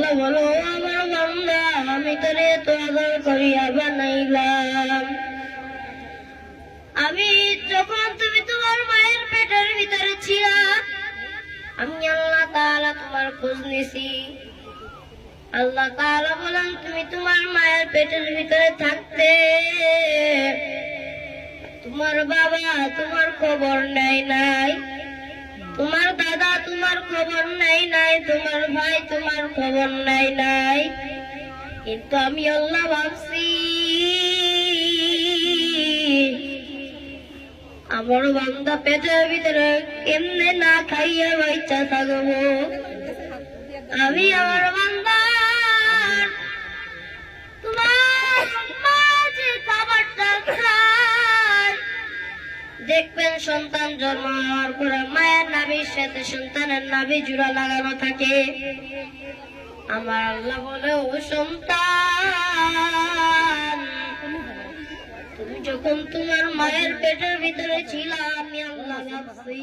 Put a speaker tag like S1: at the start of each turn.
S1: আল্লাহ বলো, আমার বান্দা, আমি তোরে এত আদর করিয়া বানাইলাম। আমি যখন তুমি তোমার মায়ের পেটের ভিতরে ছিলা, আমি আল্লাহ তাআলা তোমার খোঁজ নিছি। আল্লাহ তাআলা বলেন, তুমি তোমার মায়ের পেটের ভিতরে থাকতে তোমার বাবা তোমার খবর নেয় নাই, তোমার দাদা তোমার খবর নেয় নাই, তোমার ভাই তোমার খবর নেয় নাই। কিন্তু আমি আল্লাহ ভাবছি আমার বান্দা পেটের ভিতরে কেমনে না খাইয়া বাচ্চা থাকবো। আমি আমার বান্দা তোমার মা যে খাবারটা খায়, দেখবেন সন্তান জন্ম হওয়ার পরে মায়ের নাভির সাথে সন্তানের নাভি জোড়া লাগানো থাকে। আমার আল্লাহ বলে, ও সন্তান, তুমি যখন তোমার মায়ের পেটের ভিতরে ছিলা, আমি আল্লাহ ভাবছি